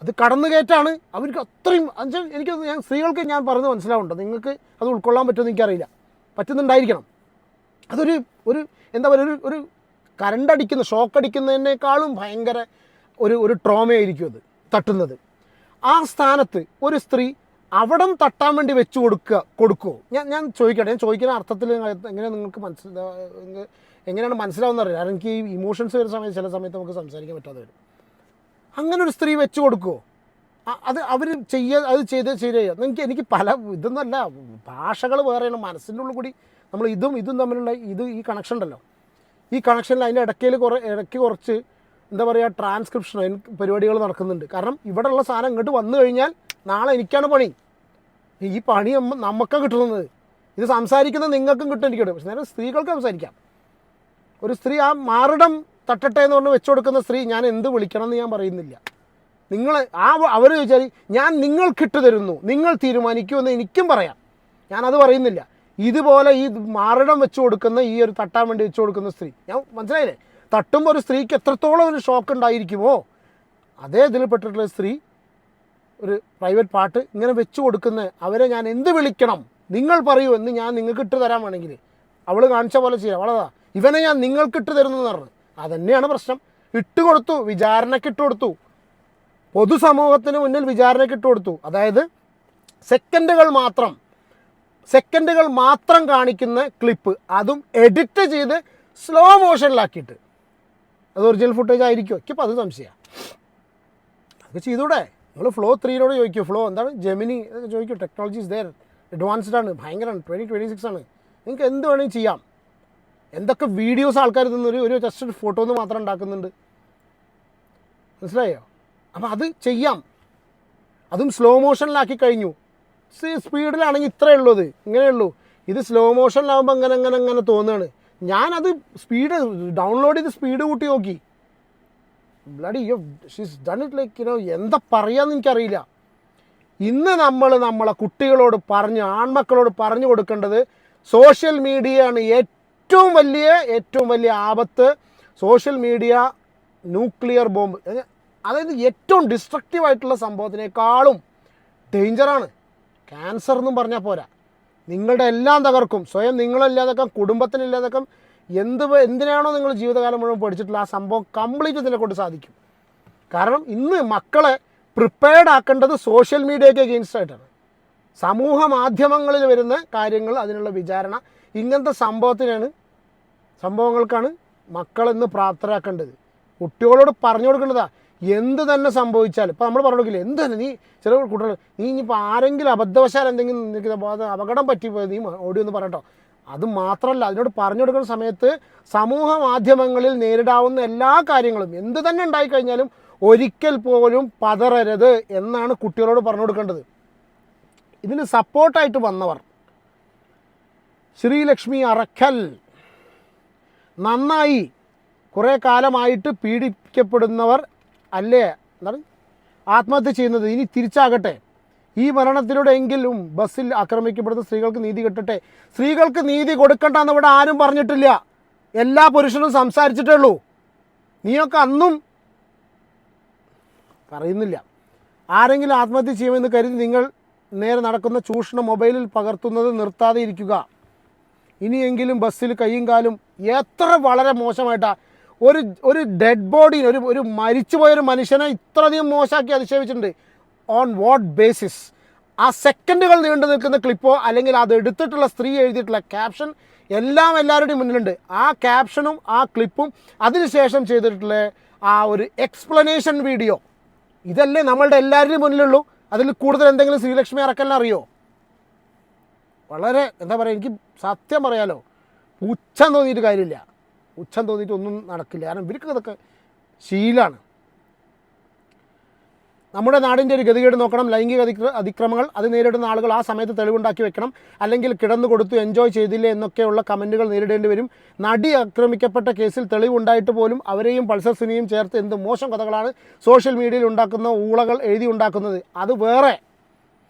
അത് കടന്നുകയറ്റാണ്. അവർക്ക് അത്രയും സ്ത്രീകൾക്ക് ഞാൻ പറഞ്ഞ് മനസ്സിലാവുന്നുണ്ട്, നിങ്ങൾക്ക് അത് ഉൾക്കൊള്ളാൻ പറ്റുമെന്ന് എനിക്കറിയില്ല, പറ്റുന്നുണ്ടായിരിക്കണം. അതൊരു എന്താ പറയുക, ഒരു കരണ്ടടിക്കുന്ന ഷോക്കടിക്കുന്നതിനേക്കാളും ഭയങ്കര ഒരു ട്രോമയായിരിക്കും അത് തട്ടുന്നത്. ആ സ്ഥാനത്ത് ഒരു സ്ത്രീ അവിടം തട്ടാൻ വേണ്ടി വെച്ച് കൊടുക്കുമോ? ഞാൻ ചോദിക്കട്ടെ, ഞാൻ ചോദിക്കുന്ന അർത്ഥത്തിൽ എങ്ങനെ നിങ്ങൾക്ക് എങ്ങനെയാണ് മനസ്സിലാവുന്ന അറിയില്ല. കാരണം എനിക്ക് ഈ ഇമോഷൻസ് വരുന്ന സമയത്ത് ചില സമയത്ത് നമുക്ക് സംസാരിക്കാൻ പറ്റാതെ വരും. അങ്ങനെ ഒരു സ്ത്രീ വെച്ച് കൊടുക്കുമോ? അത് അവർ ചെയ്യുക. എനിക്ക് പല ഇതൊന്നുമല്ല, ഭാഷകൾ വേറെയാണ്. മനസ്സിൻ്റെ ഉള്ളിൽ കൂടി നമ്മൾ ഇതും തമ്മിലുള്ള ഈ കണക്ഷൻ ഉണ്ടല്ലോ, ഈ കണക്ഷനിൽ അതിൻ്റെ ഇടയ്ക്ക് കുറച്ച് എന്താ പറയുക ട്രാൻസ്ക്രിപ്ഷൻ പരിപാടികൾ നടക്കുന്നുണ്ട്. കാരണം ഇവിടെയുള്ള സാധനം ഇങ്ങോട്ട് വന്നു കഴിഞ്ഞാൽ നാളെ എനിക്കാണ് പണി. ഈ പണി നമുക്കാണ് കിട്ടുന്നത്. ഇത് സംസാരിക്കുന്നത് നിങ്ങൾക്കും കിട്ടും, എനിക്ക് കിട്ടും. പക്ഷേ നേരെ സ്ത്രീകൾക്ക് സംസാരിക്കാം. ഒരു സ്ത്രീ ആ മാറിടം തട്ടട്ടെ എന്ന് പറഞ്ഞ് വെച്ചു കൊടുക്കുന്ന സ്ത്രീ ഞാൻ എന്ത് വിളിക്കണം എന്ന് ഞാൻ പറയുന്നില്ല. അവർ ചോദിച്ചാൽ ഞാൻ നിങ്ങൾക്കിട്ട് തരുന്നു, നിങ്ങൾ തീരുമാനിക്കുമെന്ന് എനിക്കും പറയാം, ഞാനത് പറയുന്നില്ല. ഇതുപോലെ ഈ മാറിടം വെച്ച് കൊടുക്കുന്ന ഈ ഒരു തട്ടാൻ വേണ്ടി വെച്ച് കൊടുക്കുന്ന സ്ത്രീ, ഞാൻ മനസ്സിലായില്ലേ, തട്ടുമ്പോൾ ഒരു സ്ത്രീക്ക് എത്രത്തോളം ഒരു ഷോക്ക് ഉണ്ടായിരിക്കുമോ അതേ ഇതിൽപ്പെട്ടിട്ടുള്ള സ്ത്രീ ഒരു പ്രൈവറ്റ് പാർട്ട് ഇങ്ങനെ വെച്ച് കൊടുക്കുന്ന അവരെ ഞാൻ എന്ത് വിളിക്കണം നിങ്ങൾ പറയൂ എന്ന് ഞാൻ നിങ്ങൾക്ക് ഇട്ട് തരാൻ വേണമെങ്കിൽ അവൾ കാണിച്ച പോലെ ചെയ്യാം. അവളതാ ഇവനെ ഞാൻ നിങ്ങൾക്കിട്ട് തരുന്നു എന്ന് പറഞ്ഞു. അതുതന്നെയാണ് പ്രശ്നം. ഇട്ടുകൊടുത്തു, വിചാരണയ്ക്ക് ഇട്ടുകൊടുത്തു, പൊതുസമൂഹത്തിന് മുന്നിൽ വിചാരണയ്ക്ക് ഇട്ടുകൊടുത്തു. അതായത് സെക്കൻഡുകൾ മാത്രം സെക്കൻഡുകൾ മാത്രം കാണിക്കുന്ന ക്ലിപ്പ്, അതും എഡിറ്റ് ചെയ്ത് സ്ലോ മോഷനിലാക്കിയിട്ട്. അത് ഒറിജിനൽ ഫുട്ടേജ് ആയിരിക്കുമോ? എനിക്കിപ്പോൾ അത് സംശയമാണ്. അതൊക്കെ ചെയ്തൂടെ? നിങ്ങൾ ഫ്ലോ 3 ചോദിക്കും, ഫ്ലോ എന്താണ് ജെമിനി അതൊക്കെ ചോദിക്കും. ടെക്നോളജി ഇസ് ദെയർ, അഡ്വാൻസ്ഡ് ആണ്, ഭയങ്കരമാണ്. 2026 ആണ്. നിങ്ങൾക്ക് എന്ത് വേണമെങ്കിൽ ചെയ്യാം. എന്തൊക്കെ വീഡിയോസ് ആൾക്കാർ ഒരു ജസ്റ്റ് ഫോട്ടോന്ന് മാത്രം ഉണ്ടാക്കുന്നുണ്ട്, മനസ്സിലായോ? അപ്പോൾ അത് ചെയ്യാം. അതും സ്ലോ മോഷനിലാക്കി കഴിഞ്ഞു. സ്പീഡിലാണെങ്കിൽ ഇത്രയേ ഉള്ളൂ, അത് ഇങ്ങനെയുള്ളൂ. ഇത് സ്ലോ മോഷനിലാകുമ്പോൾ അങ്ങനെ തോന്നുകയാണ്. ഞാനത് സ്പീഡ് ഡൗൺലോഡ് ചെയ്ത് സ്പീഡ് കൂട്ടി നോക്കി. Bloody she's done it like എന്താ പറയാന്ന് എനിക്കറിയില്ല. ഇന്ന് നമ്മളെ കുട്ടികളോട് ആൺമക്കളോട് പറഞ്ഞു കൊടുക്കേണ്ടത് സോഷ്യൽ മീഡിയയാണ് ഏറ്റവും വലിയ ആപത്ത്. സോഷ്യൽ മീഡിയ ന്യൂക്ലിയർ ബോംബ്, അതായത് ഏറ്റവും ഡിസ്ട്രക്റ്റീവായിട്ടുള്ള സംഭവത്തിനേക്കാളും ഡേഞ്ചറാണ്. ക്യാൻസർ എന്നും പറഞ്ഞാൽ പോരാ, നിങ്ങളുടെ എല്ലാം തകർക്കും. സ്വയം നിങ്ങളില്ലാതൊക്കെ, കുടുംബത്തിനില്ലാതൊക്കെ, എന്തിനാണോ നിങ്ങൾ ജീവിതകാലം മുഴുവൻ പഠിച്ചിട്ടുള്ള ആ സംഭവം കംപ്ലീറ്റ് ഇതിനെ കൊണ്ട് സാധിക്കും. കാരണം ഇന്ന് മക്കളെ പ്രിപ്പയർഡ് ആക്കേണ്ടത് സോഷ്യൽ മീഡിയയ്ക്ക് എഗെയിൻസ്റ്റ് ആയിട്ടാണ്. സമൂഹ മാധ്യമങ്ങളിൽ വരുന്ന കാര്യങ്ങൾ, അതിനുള്ള വിചാരണ, ഇങ്ങനത്തെ സംഭവങ്ങൾക്കാണ് മക്കളെന്ന് പ്രാപ്തരാക്കേണ്ടത്. കുട്ടികളോട് പറഞ്ഞു കൊടുക്കേണ്ടതാ. എന്ത് തന്നെ സംഭവിച്ചാൽ, ഇപ്പോൾ നമ്മൾ പറഞ്ഞു കൊടുക്കില്ല, എന്ത് തന്നെ നീ ചില കുട്ടികൾ, നീ ഇനിയിപ്പോൾ ആരെങ്കിലും അബദ്ധവശാൽ എന്തെങ്കിലും അപകടം പറ്റിപ്പോയത് നീ ഓടിയൊന്ന് പറയട്ടോ. അത് മാത്രമല്ല, അതിനോട് പറഞ്ഞു കൊടുക്കുന്ന സമയത്ത് സമൂഹ മാധ്യമങ്ങളിൽ നേരിടാവുന്ന എല്ലാ കാര്യങ്ങളും എന്ത് തന്നെ ഉണ്ടായിക്കഴിഞ്ഞാലും ഒരിക്കൽ പോലും പതറരുത് എന്നാണ് കുട്ടികളോട് പറഞ്ഞു കൊടുക്കേണ്ടത്. ഇതിന് സപ്പോർട്ടായിട്ട് വന്നവർ ശ്രീലക്ഷ്മി അറക്കൽ, നന്നായി. കുറേ കാലമായിട്ട് പീഡിപ്പിക്കപ്പെടുന്നവർ അല്ലേ എന്താണ് ആത്മഹത്യ ചെയ്യുന്നത്, ഇനി തിരിച്ചാകട്ടെ. ഈ മരണത്തിലൂടെയെങ്കിലും ബസ്സിൽ ആക്രമിക്കപ്പെടുന്ന സ്ത്രീകൾക്ക് നീതി കിട്ടട്ടെ. സ്ത്രീകൾക്ക് നീതി കൊടുക്കണ്ടെന്ന് ഇവിടെ ആരും പറഞ്ഞിട്ടില്ല. എല്ലാ പുരുഷനും സംസാരിച്ചിട്ടേ ഉള്ളൂ. നീയൊക്കെ അന്നും പറയുന്നില്ല. ആരെങ്കിലും ആത്മഹത്യ ചെയ്യുമെന്ന് കരുതി നിങ്ങൾ നേരെ നടക്കുന്ന ചൂഷണം മൊബൈലിൽ പകർത്തുന്നത് നിർത്താതെ ഇരിക്കുക. ഇനിയെങ്കിലും ബസ്സിൽ കൈയും കാലും, എത്ര വളരെ മോശമായിട്ടാണ് ഒരു ഡെഡ് ബോഡി, ഒരു മരിച്ചുപോയൊരു മനുഷ്യനെ ഇത്രയധികം മോശമാക്കി അധിക്ഷേപിച്ചിട്ടുണ്ട്. On what basis? ആ സെക്കൻഡുകൾ നീണ്ടു നിൽക്കുന്ന ക്ലിപ്പോ അല്ലെങ്കിൽ അത് എടുത്തിട്ടുള്ള സ്ത്രീ എഴുതിയിട്ടുള്ള ക്യാപ്ഷൻ എല്ലാം എല്ലാവരുടെയും മുന്നിലുണ്ട്. ആ ക്യാപ്ഷനും ആ ക്ലിപ്പും അതിനുശേഷം ചെയ്തിട്ടുള്ള ആ ഒരു എക്സ്പ്ലനേഷൻ വീഡിയോ, ഇതല്ലേ നമ്മളുടെ എല്ലാവരുടെയും മുന്നിലുള്ളൂ. അതിൽ കൂടുതൽ എന്തെങ്കിലും ശ്രീലക്ഷ്മി അറക്കലിനെ അറിയോ? വളരെ എന്താ പറയുക, എനിക്ക് സത്യം പറയാലോ, പുച്ഛം തോന്നിയിട്ട് കാര്യമില്ല. പുച്ഛം തോന്നിയിട്ട് ഒന്നും നടക്കില്ല. കാരണം ഇവർക്ക് ഇതൊക്കെ ശീലമാണ്. നമ്മുടെ നാടിൻ്റെ ഒരു ഗതികേട് നോക്കണം. ലൈംഗിക അതിക്രമങ്ങൾ അത് നേരിടുന്ന ആളുകൾ ആ സമയത്ത് തെളിവുണ്ടാക്കി വെക്കണം. അല്ലെങ്കിൽ കിടന്നു കൊടുത്തു എൻജോയ് ചെയ്തില്ലേ എന്നൊക്കെയുള്ള കമൻറ്റുകൾ നേരിടേണ്ടി വരും. നടി ആക്രമിക്കപ്പെട്ട കേസിൽ തെളിവുണ്ടായിട്ട് പോലും അവരെയും പൾസർ സുനിയും ചേർത്ത് എന്ത് മോശം കഥകളാണ് സോഷ്യൽ മീഡിയയിൽ ഉണ്ടാക്കുന്ന ഊളകൾ എഴുതി ഉണ്ടാക്കുന്നത്. അത് വേറെ.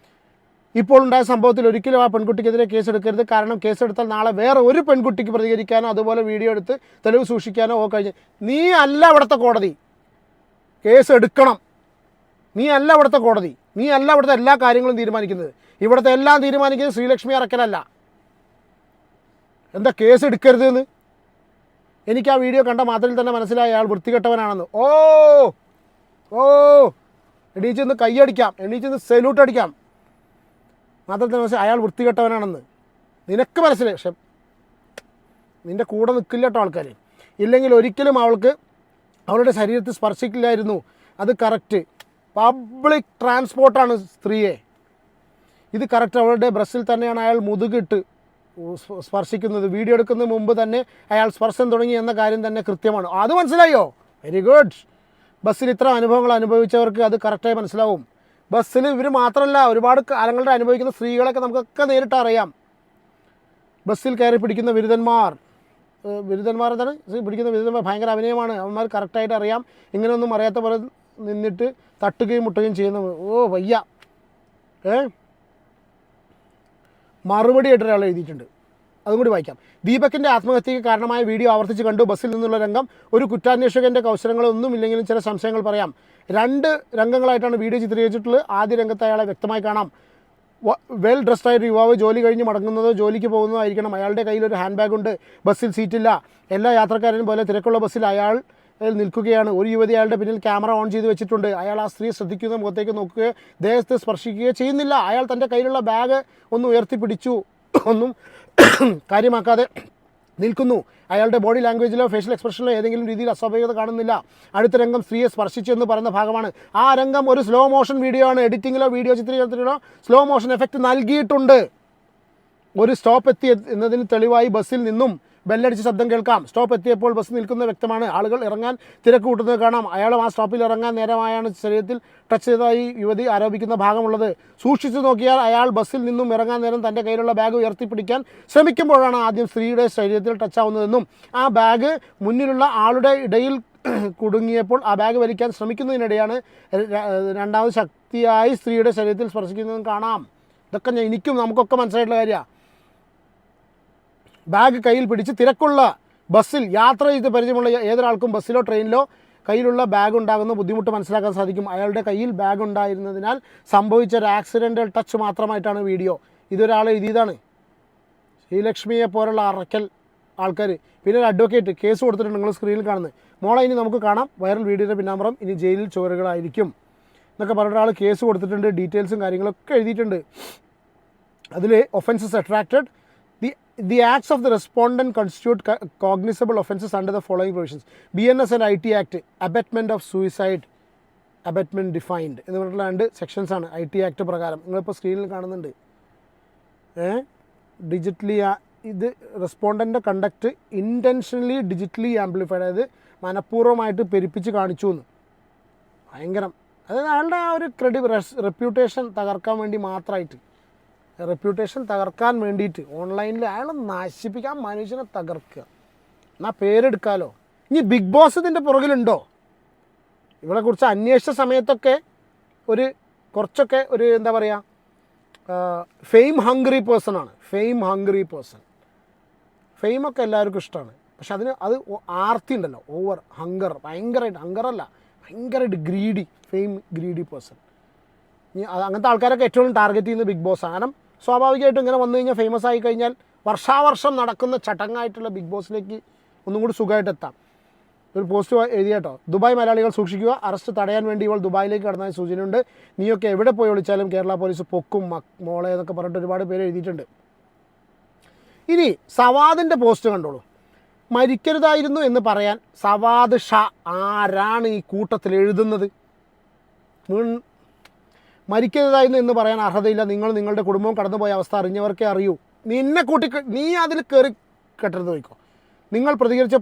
ഇപ്പോൾ ഉണ്ടായ സംഭവത്തിൽ ഒരിക്കലും ആ പെൺകുട്ടിക്കെതിരെ കേസെടുക്കരുത്. കാരണം കേസെടുത്താൽ നാളെ വേറെ ഒരു പെൺകുട്ടിക്ക് പ്രതികരിക്കാനോ അതുപോലെ വീഡിയോ എടുത്ത് തെളിവ് സൂക്ഷിക്കാനോ കഴിഞ്ഞ് നീ അല്ല അവിടുത്തെ കോടതി. കേസ് എടുക്കണം. നീ അല്ല ഇവിടുത്തെ കോടതി. നീ അല്ല ഇവിടുത്തെ എല്ലാ കാര്യങ്ങളും തീരുമാനിക്കുന്നത്. ഇവിടുത്തെ എല്ലാം തീരുമാനിക്കുന്നത് ശ്രീലക്ഷ്മി അറക്കലല്ല. എന്താ കേസ് എടുക്കരുതെന്ന്? എനിക്ക് ആ വീഡിയോ കണ്ട മാത്രത്തിൽ തന്നെ മനസ്സിലായി അയാൾ വൃത്തികെട്ടവനാണെന്ന്. എണീച്ചൊന്ന് കൈയടിക്കാം, എണീച്ചൊന്ന് സല്യൂട്ട് അടിക്കാം. മാത്രത്തിൽ മനസ്സിലായി അയാൾ വൃത്തികെട്ടവനാണെന്ന്. നിനക്ക് മനസ്സിലായി, പക്ഷെ നിൻ്റെ കൂടെ നിൽക്കില്ല കേട്ടോ ആൾക്കാർ. ഇല്ലെങ്കിൽ ഒരിക്കലും അവളുടെ ശരീരത്തിൽ സ്പർശിക്കില്ലായിരുന്നു. അത് കറക്റ്റ്. പബ്ലിക് ട്രാൻസ്പോർട്ടാണ് സ്ത്രീയെ. ഇത് കറക്റ്റ്. അവളുടെ ബ്രസ്റ്റിൽ തന്നെയാണ് അയാൾ മുതുകിട്ട് സ്പർശിക്കുന്നത്. വീഡിയോ എടുക്കുന്നതിന് മുമ്പ് തന്നെ അയാൾ സ്പർശം തുടങ്ങി എന്ന കാര്യം തന്നെ കൃത്യമാണ്. അത് മനസ്സിലായോ? Very good. ബസ്സിൽ ഇത്ര അനുഭവങ്ങൾ അനുഭവിച്ചവർക്ക് അത് കറക്റ്റായി മനസ്സിലാവും. ബസ്സിൽ ഇവർ മാത്രമല്ല, ഒരുപാട് കാലങ്ങളുടെ അനുഭവിക്കുന്ന സ്ത്രീകളൊക്കെ നമുക്കൊക്കെ നേരിട്ട് അറിയാം. ബസ്സിൽ കയറി പിടിക്കുന്ന ബിരുദന്മാർ എന്താണ് പിടിക്കുന്ന ബിരുദന്മാർ ഭയങ്കര അഭിനയമാണ്. അവന്മാർ കറക്റ്റായിട്ട് അറിയാം. ഇങ്ങനെയൊന്നും അറിയാത്ത പോലെ നിന്നിട്ട് തട്ടുകയും മുട്ടുകയും ചെയ്യുന്ന വയ്യ. മറുപടി ആയിട്ട് ഒരാൾ എഴുതിയിട്ടുണ്ട്, അതും കൂടി വായിക്കാം. ദീപകിൻ്റെ ആത്മഹത്യയ്ക്ക് കാരണമായ വീഡിയോ ആവർത്തിച്ച് കണ്ടു. ബസ്സിൽ നിന്നുള്ള രംഗം. ഒരു കുറ്റാന്വേഷകൻ്റെ കൗശലങ്ങളൊന്നും ഇല്ലെങ്കിലും ചില സംശയങ്ങൾ പറയാം. 2 രംഗങ്ങളായിട്ടാണ് വീഡിയോ ചിത്രീകരിച്ചിട്ടുള്ളത്. ആദ്യ രംഗത്ത് അയാളെ വ്യക്തമായി കാണാം. വെൽ ഡ്രസ്ഡായ ഒരു യുവാവ് ജോലി കഴിഞ്ഞ് മടങ്ങുന്നതോ ജോലിക്ക് പോകുന്നതോ ആയിരിക്കണം. അയാളുടെ കയ്യിൽ ഒരു ഹാൻഡ് ബാഗ് ഉണ്ട്. ബസ്സിൽ സീറ്റില്ല. എല്ലാ യാത്രക്കാരനും പോലെ തിരക്കുള്ള ബസ്സിൽ അയാൾ നിൽക്കുകയാണ്. ഒരു യുവതി അയാളുടെ പിന്നിൽ ക്യാമറ ഓൺ ചെയ്ത് വെച്ചിട്ടുണ്ട്. അയാൾ ആ സ്ത്രീ ശ്രദ്ധിക്കുന്ന മുഖത്തേക്ക് നോക്കുകയോ ദേഹത്ത് സ്പർശിക്കുകയോ ചെയ്യുന്നില്ല. അയാൾ തൻ്റെ കയ്യിലുള്ള ബാഗ് ഒന്ന് ഉയർത്തിപ്പിടിച്ചു. ഒന്നും കാര്യമാക്കാതെ നിൽക്കുന്നു. അയാളുടെ ബോഡി ലാംഗ്വേജിലോ ഫേഷ്യൽ എക്സ്പ്രഷനിലോ ഏതെങ്കിലും രീതിയിൽ അസ്വാഭാവികത കാണുന്നില്ല. അടുത്ത രംഗം സ്ത്രീയെ സ്പർശിച്ചു എന്ന് പറയുന്ന ഭാഗമാണ്. ആ രംഗം ഒരു സ്ലോ മോഷൻ വീഡിയോ ആണ്. എഡിറ്റിങ്ങിലോ വീഡിയോ ചിത്രീകരണത്തിലോ സ്ലോ മോഷൻ എഫക്റ്റ് നൽകിയിട്ടുണ്ട്. ഒരു സ്റ്റോപ്പ് എത്തി എന്നതിന് തെളിവായി ബസ്സിൽ നിന്നും ബെല്ലടിച്ച് ശബ്ദം കേൾക്കാം. സ്റ്റോപ്പ് എത്തിയപ്പോൾ ബസ് നിൽക്കുന്നത് വ്യക്തമാണ്. ആളുകൾ ഇറങ്ങാൻ തിരക്ക് കൂട്ടുന്നത് കാണാം. അയാളും ആ സ്റ്റോപ്പിൽ ഇറങ്ങാൻ നേരമായാണ് ശരീരത്തിൽ ടച്ച് ചെയ്തതായി യുവതി ആരോപിക്കുന്ന ഭാഗമുള്ളത്. സൂക്ഷിച്ചു നോക്കിയാൽ അയാൾ ബസ്സിൽ നിന്നും ഇറങ്ങാൻ നേരം തൻ്റെ കയ്യിലുള്ള ബാഗ് ഉയർത്തിപ്പിടിക്കാൻ ശ്രമിക്കുമ്പോഴാണ് ആദ്യം സ്ത്രീയുടെ ശരീരത്തിൽ ടച്ച് ആവുന്നതെന്നും ആ ബാഗ് മുന്നിലുള്ള ആളുടെ ഇടയിൽ കുടുങ്ങിയപ്പോൾ ആ ബാഗ് വലിക്കാൻ ശ്രമിക്കുന്നതിനിടെയാണ് രണ്ടാമത് ശക്തിയായി സ്ത്രീയുടെ ശരീരത്തിൽ സ്പർശിക്കുന്നതെന്ന് കാണാം. ഇതൊക്കെ എനിക്കും നമുക്കൊക്കെ മനസ്സിലായിട്ടുള്ള കാര്യമാണ്. ബാഗ് കയ്യിൽ പിടിച്ച് തിരക്കുള്ള ബസ്സിൽ യാത്ര ചെയ്ത് പരിചയമുള്ള ഏതൊരാൾക്കും ബസ്സിലോ ട്രെയിനിലോ കയ്യിലുള്ള ബാഗ് ഉണ്ടാകുന്ന ബുദ്ധിമുട്ട് മനസ്സിലാക്കാൻ സാധിക്കും. അയാളുടെ കയ്യിൽ ബാഗ് ഉണ്ടായിരുന്നതിനാൽ സംഭവിച്ച ഒരു ആക്സിഡൻ്റൽ ടച്ച് മാത്രമായിട്ടാണ് വീഡിയോ. ഇതൊരാൾ എഴുതിയതാണ്. ശ്രീലക്ഷ്മിയെ പോലുള്ള അറക്കൽ ആൾക്കാർ. പിന്നെ ഒരു അഡ്വക്കേറ്റ് കേസ് കൊടുത്തിട്ടുണ്ട്, നിങ്ങൾ സ്ക്രീനിൽ കാണുന്നത്. മോളെ ഇനി നമുക്ക് കാണാം. വൈറൽ വീഡിയോയുടെ പിന്നാമ്പുറം ഇനി ജയിലിൽ ചോരുകളായിരിക്കും എന്നൊക്കെ പറഞ്ഞ ഒരാൾ കേസ് കൊടുത്തിട്ടുണ്ട്. ഡീറ്റെയിൽസും കാര്യങ്ങളൊക്കെ എഴുതിയിട്ടുണ്ട്. അതിൽ offences attracted the acts of the respondent constitute cognizable offences under the following provisions: BNS and IT Act, abetment of suicide, abetment defined എന്ന് പറഞ്ഞിട്ടുള്ള 2 സെക്ഷൻസ് ആണ് IT ആക്ട് പ്രകാരം. നിങ്ങളിപ്പോൾ സ്ക്രീനിൽ കാണുന്നുണ്ട്. ഡിജിറ്റലി ഇത് റെസ്പോണ്ടൻ്റെ കണ്ടക്റ്റ് ഇൻറ്റൻഷനലി ഡിജിറ്റലി ആംപ്ലിഫൈഡ്, അതായത് മനഃപൂർവ്വമായിട്ട് പെരുപ്പിച്ച് കാണിച്ചു എന്ന്. ഭയങ്കരം. അതായത് അയാളുടെ ആ ഒരു റെപ്യൂട്ടേഷൻ തകർക്കാൻ വേണ്ടി മാത്രമായിട്ട്, റെപ്യൂട്ടേഷൻ തകർക്കാൻ വേണ്ടിയിട്ട് ഓൺലൈനിൽ അയാൾ നശിപ്പിക്കാൻ, മനുഷ്യനെ തകർക്കുക. എന്നാൽ പേരെടുക്കാമല്ലോ. ഇനി ബിഗ് ബോസ് ഇതിൻ്റെ പുറകിലുണ്ടോ? ഇവളെക്കുറിച്ച് അന്വേഷിച്ച സമയത്തൊക്കെ കുറച്ചൊക്കെ ഒരു എന്താ പറയുക, ഫെയിം ഹംഗ്രി പേഴ്സൺ ആണ്. ഫെയിമൊക്കെ എല്ലാവർക്കും ഇഷ്ടമാണ്. പക്ഷെ അത് ആർത്തി ഉണ്ടല്ലോ, ഓവർ ഭയങ്കരമായിട്ട് ഗ്രീഡി പേഴ്സൺ. ഇനി അങ്ങനത്തെ ആൾക്കാരൊക്കെ ഏറ്റവും ടാർഗറ്റ് ചെയ്യുന്നത് ബിഗ് ബോസ്. കാരണം സ്വാഭാവികമായിട്ടും ഇങ്ങനെ വന്നു കഴിഞ്ഞാൽ ഫേമസ് ആയി കഴിഞ്ഞാൽ വർഷാവർഷം നടക്കുന്ന ചടങ്ങായിട്ടുള്ള ബിഗ് ബോസിലേക്ക് ഒന്നും കൂടി സുഖമായിട്ട് എത്താം. ഒരു പോസ്റ്റ് എഴുതിയാട്ടോ, ദുബായ് മലയാളികൾ സൂക്ഷിക്കുക, അറസ്റ്റ് തടയാൻ വേണ്ടി ഇവൾ ദുബായിലേക്ക് കടന്നതായി സൂചനയുണ്ട്. നീയൊക്കെ എവിടെ പോയി വിളിച്ചാലും കേരള പോലീസ് പൊക്കും മോളെ എന്നൊക്കെ പറഞ്ഞിട്ട് ഒരുപാട് പേര് എഴുതിയിട്ടുണ്ട്. ഇനി സവാദിൻ്റെ പോസ്റ്റ് കണ്ടോളൂ. മരിക്കരുതായിരുന്നു എന്ന് പറയാൻ സവാദ് ഷാ ആരാണ് ഈ കൂട്ടത്തിൽ എഴുതുന്നത്? മരിക്കരുതായിരുന്നു എന്ന് പറയാൻ അർഹതയില്ല. നിങ്ങളുടെ കുടുംബവും കടന്നുപോയ അവസ്ഥ അറിഞ്ഞവർക്കേ അറിയൂ. നീ അതിൽ കയറി കെട്ടരുത് നോക്കോ. നിങ്ങൾ പ്രതികരിച്ച്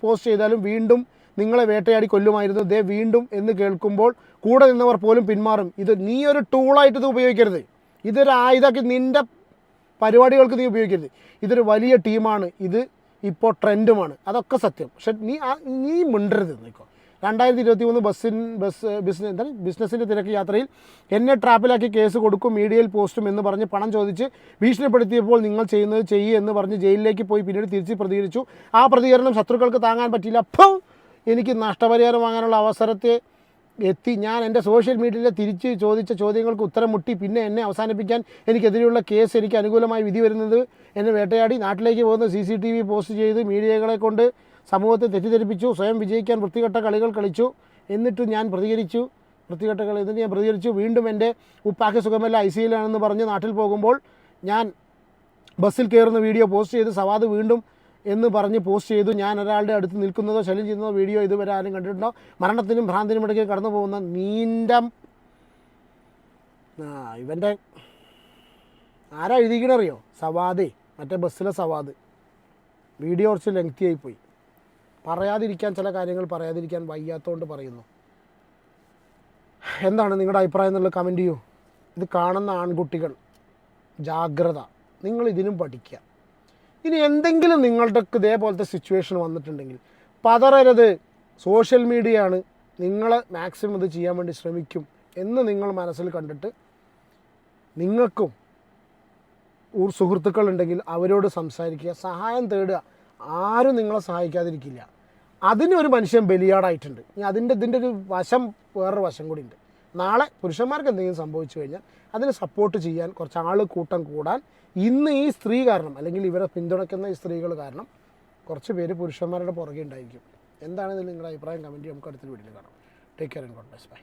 പോസ്റ്റ് ചെയ്താലും വീണ്ടും നിങ്ങളെ വേട്ടയാടി കൊല്ലുമായിരുന്നു. വീണ്ടും എന്ന് കേൾക്കുമ്പോൾ കൂടെ നിന്നവർ പോലും പിന്മാറും. നീ ഒരു ടൂളായിട്ട് ഇത് ഉപയോഗിക്കരുത്. ഇതൊരു ആയുധമാക്കി നിൻ്റെ പരിപാടികൾക്ക് നീ ഉപയോഗിക്കരുത്. ഇതൊരു വലിയ ടീമാണ്. ഇത് ഇപ്പോൾ ട്രെൻഡുമാണ്. അതൊക്കെ സത്യം. പക്ഷെ നീ മിണ്ടരുത് നോക്കോ. 2023 ബിസിനസ്സിൻ്റെ തിരക്ക് യാത്രയിൽ എന്നെ ട്രാപ്പിലാക്കി കേസ് കൊടുക്കും, മീഡിയയിൽ പോസ്റ്റും എന്ന് പറഞ്ഞ് പണം ചോദിച്ച് ഭീഷണിപ്പെടുത്തിയപ്പോൾ നിങ്ങൾ ചെയ്യുന്നത് എന്ന് പറഞ്ഞ് ജയിലിലേക്ക് പോയി പിന്നീട് തിരിച്ച് പ്രതികരിച്ചു. ആ പ്രതികരണം ശത്രുക്കൾക്ക് താങ്ങാൻ പറ്റിയില്ല. അപ്പോൾ എനിക്ക് നഷ്ടപരിഹാരം വാങ്ങാനുള്ള അവസരത്തെ എത്തി. ഞാൻ എൻ്റെ സോഷ്യൽ മീഡിയയിൽ തിരിച്ച് ചോദിച്ച ചോദ്യങ്ങൾക്ക് ഉത്തരം മുട്ടി. പിന്നെ എന്നെ അവസാനിപ്പിക്കാൻ എനിക്കെതിരെയുള്ള കേസ് എനിക്ക് അനുകൂലമായി വിധി വരുന്നത് എന്നെ വേട്ടയാടി. നാട്ടിലേക്ക് പോകുന്ന CCTV പോസ്റ്റ് ചെയ്ത് മീഡിയകളെ കൊണ്ട് സമൂഹത്തെ തെറ്റിദ്ധരിപ്പിച്ചു. സ്വയം വിജയിക്കാൻ വൃത്തികെട്ട കളികൾ കളിച്ചു. എന്നിട്ട് ഞാൻ പ്രതികരിച്ചു. വീണ്ടും എൻ്റെ ഉപ്പാക്ക് സുഖമല്ല, ICUലാണെന്ന് പറഞ്ഞ് നാട്ടിൽ പോകുമ്പോൾ ഞാൻ ബസ്സിൽ കയറുന്ന വീഡിയോ പോസ്റ്റ് ചെയ്ത് സവാദ് വീണ്ടും എന്ന് പറഞ്ഞ് പോസ്റ്റ് ചെയ്തു. ഞാൻ ഒരാളുടെ അടുത്ത് നിൽക്കുന്നതോ ശല്യം ചെയ്യുന്നതോ വീഡിയോ ഇതുവരെ ആരും കണ്ടിട്ടുണ്ടോ? മരണത്തിനും ഭ്രാന്തിനും ഇടയ്ക്ക് കടന്നു പോകുന്ന ഇവൻ്റെ ആരാ എഴുതിക്കണറിയോ? സവാദേ, മറ്റേ ബസ്സിലെ സവാദ്. വീഡിയോ കുറച്ച് ലെങ്തി ആയിപ്പോയി. പറയാതിരിക്കാൻ ചില കാര്യങ്ങൾ പറയാതിരിക്കാൻ വയ്യാത്തതുകൊണ്ട് പറയുന്നു. എന്താണ് നിങ്ങളുടെ അഭിപ്രായം എന്നുള്ളത് കമൻറ്റ് ചെയ്യൂ. ഇത് കാണുന്ന ആൺകുട്ടികൾ ജാഗ്രത, നിങ്ങൾ ഇതിനും പഠിക്കുക. ഇനി എന്തെങ്കിലും നിങ്ങളുടെ ഇതേപോലത്തെ സിറ്റുവേഷൻ വന്നിട്ടുണ്ടെങ്കിൽ പതറരുത്. സോഷ്യൽ മീഡിയ ആണ്, നിങ്ങളെ മാക്സിമം ഇത് ചെയ്യാൻ വേണ്ടി ശ്രമിക്കും എന്ന് നിങ്ങൾ മനസ്സിൽ കണ്ടിട്ട് നിങ്ങൾക്കും സുഹൃത്തുക്കളുണ്ടെങ്കിൽ അവരോട് സംസാരിക്കുക, സഹായം തേടുക. ആരും നിങ്ങളെ സഹായിക്കാതിരിക്കില്ല. അതിനൊരു മനുഷ്യൻ ബലിയാടായിട്ടുണ്ട്. ഇനി ഇതിൻ്റെ ഒരു വശം, വേറൊരു വശം കൂടി ഉണ്ട്. നാളെ പുരുഷന്മാർക്ക് എന്തെങ്കിലും സംഭവിച്ചു കഴിഞ്ഞാൽ അതിന് സപ്പോർട്ട് ചെയ്യാൻ കുറച്ച് കൂട്ടം കൂടാൻ ഇന്ന് ഈ സ്ത്രീ കാരണം, അല്ലെങ്കിൽ ഇവരെ പിന്തുണയ്ക്കുന്ന ഈ സ്ത്രീകൾ കാരണം കുറച്ച് പേര് പുരുഷന്മാരുടെ പുറകെ ഉണ്ടായിരിക്കും. എന്താണ് ഇതിൽ നിങ്ങളുടെ അഭിപ്രായം? കമൻറ്റ് നമുക്ക് അടുത്തൊരു വീഡിയോയിൽ കാണാം. Take care and God bless. By.